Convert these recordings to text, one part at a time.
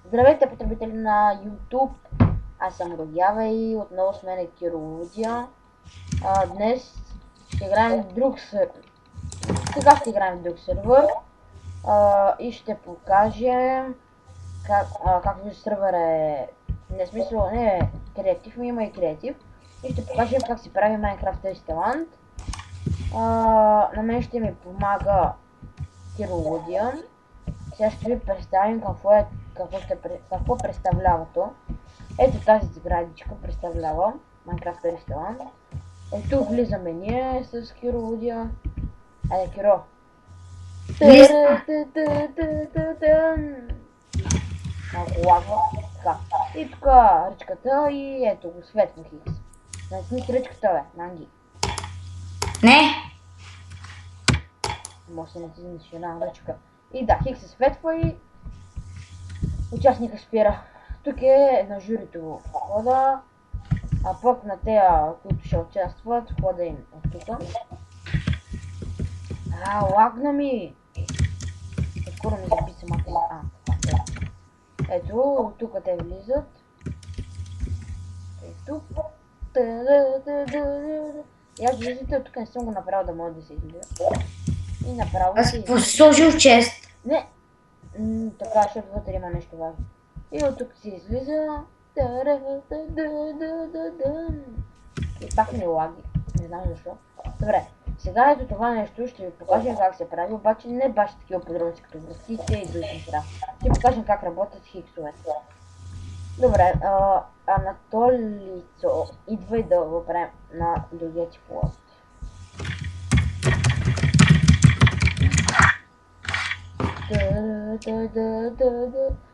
Здравейте, потребители на YouTube! Аз съм Родява и отново с мен е Киролудия. Днес ще играем в друг сервер. Сега ще играем в друг сервер и ще покажем как сервер е... Не смисъл, не е креатив, но има и креатив. И ще покажем как се прави Minecraft Restaurant. На мен ще ми помага Киролудия. Сега ще ви представим какво представлява то. Ето тази сградичка представлява Minecraft Restaurant. Ето влизаме ние с Киролудия. Айде, Киро! Малко лагва. Така. И тук ръчката и ето го светно Хикс. Натисни ръчката, бе, Нанги. Не. Може да натиснеш една ръчка. И да, Хикс се светва и участника спира. Тук е на журито входа, а пък на тея, които ще участват, входа им от тук. Лагна ми! Скоро ми заби самата. Ето, тук те влизат. Ето. И аз влизате, тук не съм го направил да може да се излиза. И направо Аз си... сложил чест. Не! Така, защото вътре има нещо важно. И от тук си излиза. И пак ми лаги. Не знам защо. Добре. Сега ето това нещо ще ви покажем как се прави, обаче не баш такива подробности като връзките и други неща. Ще покажем как работят хиксовете. Добре, Анатолицо, идвай да го правим на другия ти плост.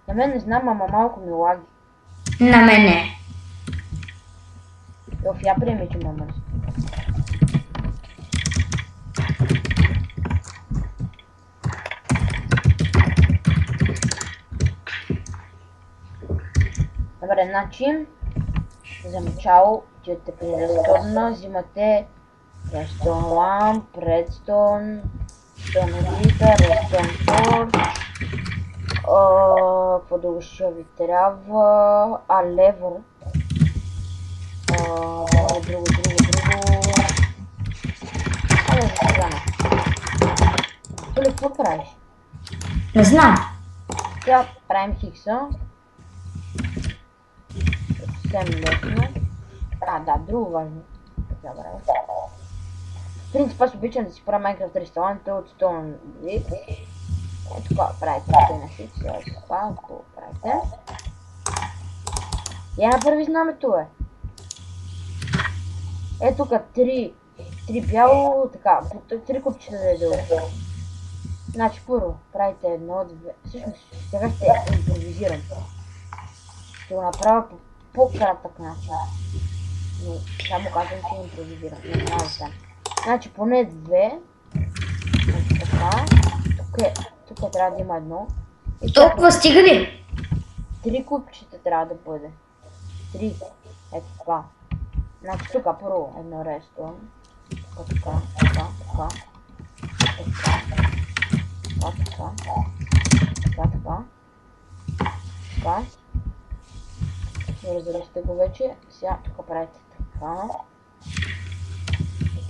На мен не знам, ама малко ми лаги. На мене. Я приеми, че ме мързи. Добре, значи за начало отивате при ресторна, взимате рестон ламп, редстон, стонодита, рестон торч, какво друго ще ви трябва, левър, друго. За сега не. Толи, какво правиш? Не знам. Сега правим хикса. Съвсем лесно. Да, друго важно. В принцип аз обичам да си правя Minecraft ресторanta от Stone Brick. Ето така правите на хикса. Ето това, какво правите. Я направи знамето, бе. Ето тук три бяло, така, три купчета да е дълго. Значи първо, правите едно, две, всъщност сега ще импровизирам. Ще го направя по кратък начин. Но само казвам, че импровизирам, не знам да стане. Значи поне две, така, тук трябва да има едно. Толкова стига ли? Три купчета трябва да бъде. Три, ето така. Значи тук първо едно ресто. Така. Разберете го вече. Сега тук правите така. И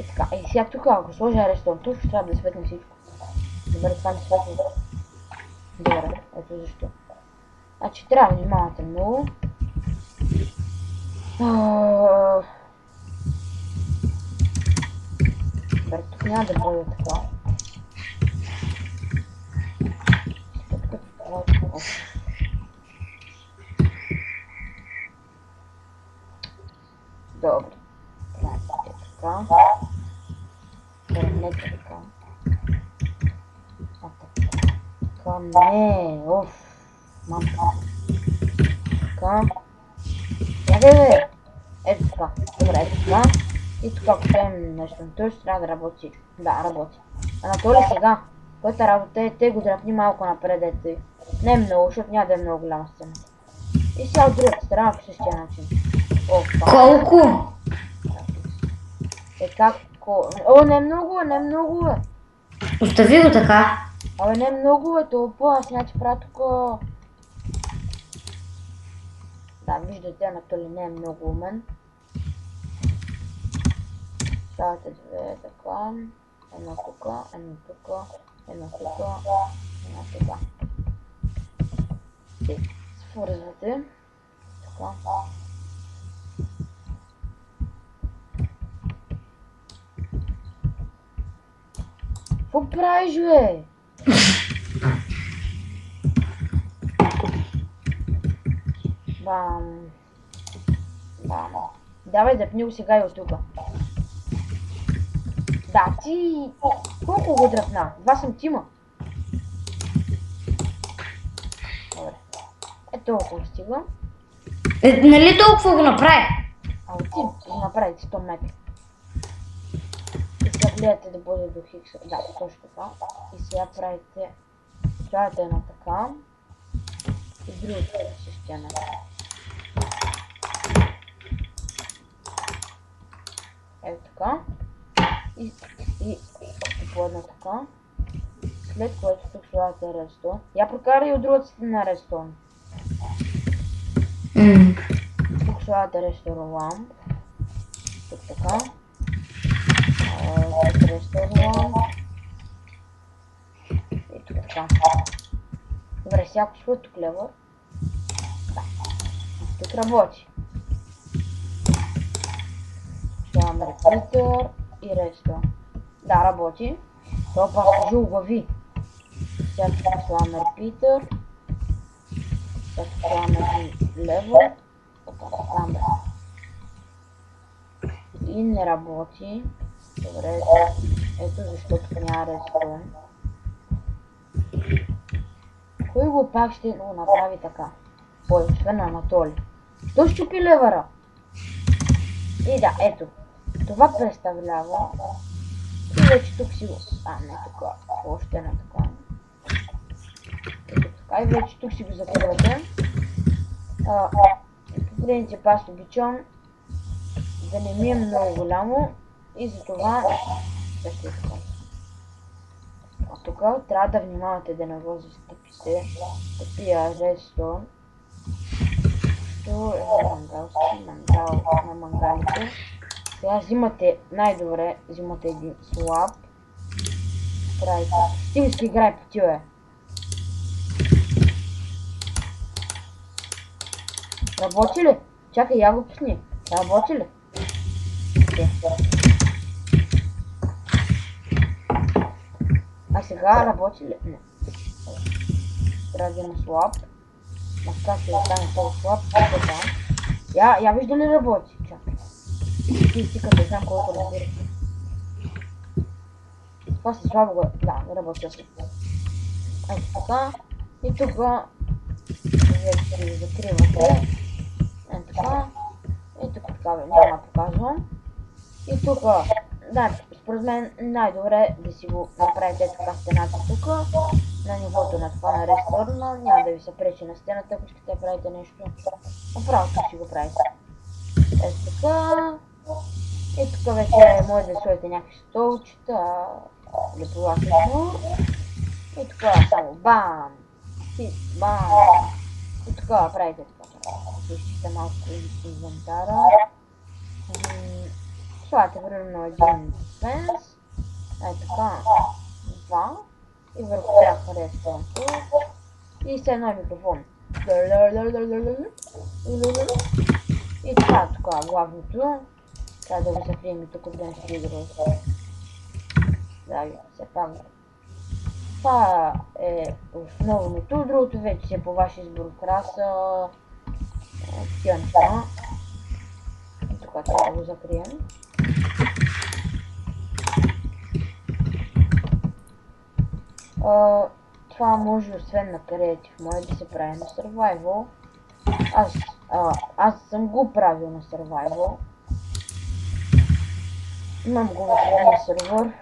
така. И сега тук, ако сложа ресторан, тук ще трябва да светне всичко. Добре, това не светне. Добре, ето защо. Значи трябва да внимавате много. Добре, тук няма да бъде така. Добре. Така. Върнете така. Така, не, мамка. Така. Бе! Ето така. Добре, ето така. И тук ако вземем нещо на това, ще трябва да работи всичко. Да, работи. Анатолий сега, който работа е, те го дръпни малко напред, ето. Не много, защото няма да е много голяма сцена. И сега от другата страна по същия начин. Колко? Е как? Не много, бе. Остави го така. Абе не много е толкова, аз няма че правя тук. Да, виждате, Анатолий не е много умен. Ставате две, така. Едно тук, едно тук, едно тук, едно тук. И свързвате. Така. Какво правиш, бе? Бам. Бам. Давай, запни го сега и от тук. Да, ти... Колко го дръпна? 2 сантима. Добре. Е толкова стига. Нали толкова го направи? А ти го направите 100 метра. И сега гледате да бъде до хикса. Да, точно така. И сега правите... Правите едно така. И другото същия начин. Ето така. И още по едно така. След което тук слагате редстоун. Я прокарай и от другата страна редстоун. Тук слагате редстоун ламп. Тук така. Редстоун ламп. И тук така. Добре, сега ако сложа тук левър. Да. Тук работи. Слагаме репитър и редстоун. Да, работи. Това пак кажи оглави. Сега тук слагаме репитър. Сега тук слагаме левър. Така, и не работи. Добре, ето защото няма редстоун. Кой го пак ще го направи така? Кой, освен Анатолий. Що щупи левъра? И да, ето. Това представлява. И вече тук си го... не така. Още не така. Ето така. И вече тук си го закривате. По принцип аз обичам да не ми е много голямо. И затова... Също е така. А тук трябва да внимавате да не го застъпите. Тъпия редстоун. Що е мангал на мангалите. Сега взимате най-добре, взимате един слаб. Правите. Стига си играй по тия. Работи ли? Чакай, я го пусни. Работи ли? А сега работи ли? Не. Трябва да има слаб. Маска ще остане толкова слаб. Я вижда ли работи? Чакай. И стиката, знам колко разбира. Това си слабо го... Да, не работи още. Ето така. И тук... Вече закривате. Ето така. И тук така, няма показвам. И тук... Да, според мен най-добре да си го направите така стената тук. На нивото на това на ресторна. Няма да ви се пречи на стената, ако искате да правите нещо. Направо тук си го правите. Ето така. И тук вече може да сложите някакви столчета, леповато. И тук само бам! И бам! И тук правите така. Изчите малко инвентара. Слагате примерно един фенс. Ето така. Два. И върху тях рестон тук. И с едно микрофон. И това тук главното. Трябва да го закрием и тук да не се играе. Да, все пак. Това е основното. Другото вече е по ваш избор краса. Такива неща. И тук трябва да го закрием. Това може освен на Creative Mode да се прави на Survival. Аз съм го правил на Survival. Имам го в един сервер.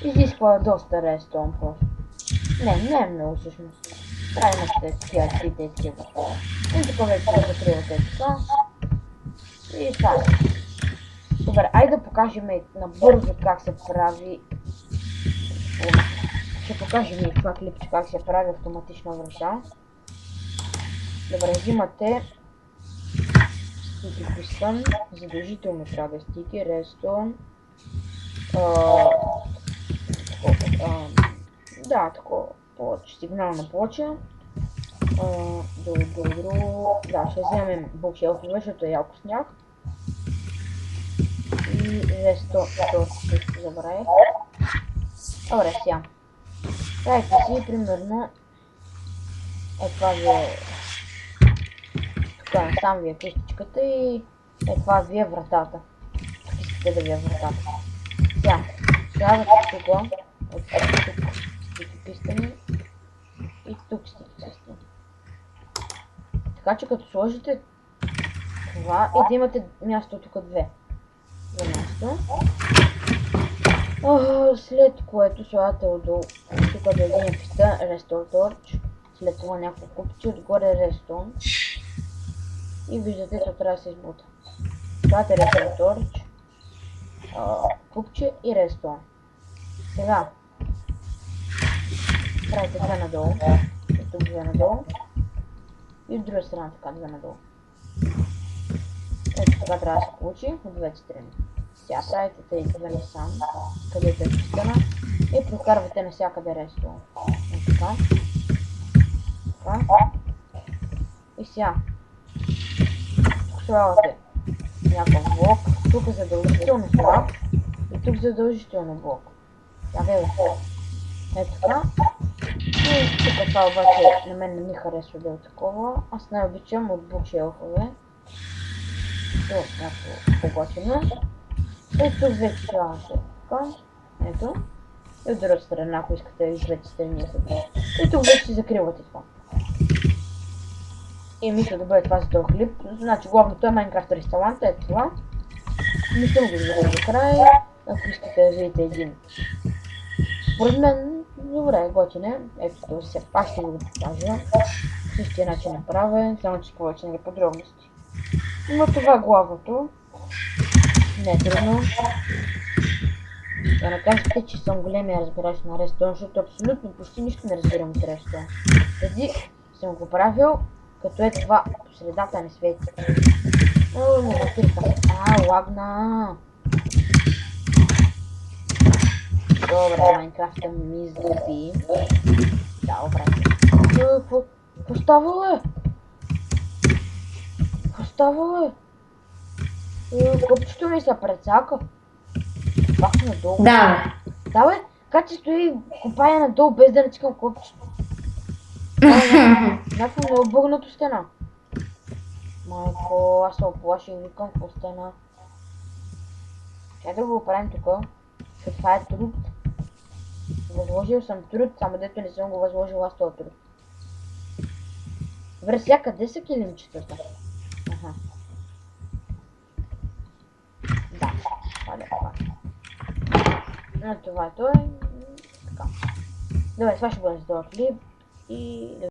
Изисква доста редстоун просто. Не е много всъщност. Правим ще такива трите и такива. И тук вече се закривате така. И това. Добре, айде да покажем набързо как се прави покажа ви това клипче как се прави автоматично връза. Добре, взимате стики пистън, задължително трябва да е стики, редстоун, да, такова плоча, сигнална плоча. Да, ще вземем букшелфове, защото е ялко сняг. И ресто, също забравих. Добре, сега. Правите си, примерно, това ви е... Тук сам ви е къщичката и това ви е вратата. Тук искате да ви е вратата. Сега, слагате тук, стики пистани и тук стики пистани. Така че като сложите това и да имате място тук две. За място. След което слагате отдолу, тук до един писта Restore Torch, след това няколко купчи, отгоре Restore и виждате, че трябва да се избута. Слагате Restore Torch, купче и Restore. Сега правите две надолу, и тук две надолу и от друга страна така две надолу. Ето така трябва да се получи от двете страни. Сега правите тези две сам, където е пистана и прокарвате навсякъде ресто. Ето така. Така. И сега. Тук слагате някакъв блок, тук задължително флаг и тук задължително блок. Сега ето така. И тук това обаче на мен не ми харесва да е такова. Аз най-обичам от букшелфове. Това е някакво погочено. И тук вече слагате така. Ето. И от друга страна, ако искате и двете страни да се. И тук вече си закривате това. И мисля да бъде това за този клип. Значи главното е Minecraft Restaurant, ето това. Не съм го взел до края. Ако искате да видите един. Според мен, добре, готин е. Ето това се пак ще го покажа. Същия начин е правен, само че с повече подробности. Но това е главното. Не е трудно. Да не кажете, че съм големия разбирач на Redstone, защото абсолютно почти нищо не разбирам от Redstone. Преди съм го правил, като е това по средата не свети. Не батирка. Лагна. Добре, Майнкрафта ми изгуби. Да, добре. Какво става, бе? Какво става, бе? Копчето ми се прецака. Пак надолу. Да, бе. Да, бе. Как че стои копая надолу без да натискам копчето? Някакво необърнато стена. Майко, аз се оплаших и викам какво стена. Чай да го оправим тук. Защото това е труд. Възложил съм труд, само дето не съм го възложил аз този труд. Добре, сега къде са килимчетата? Аха. Да, това е това. Но това е той. Така. Добре, това ще бъде за този клип и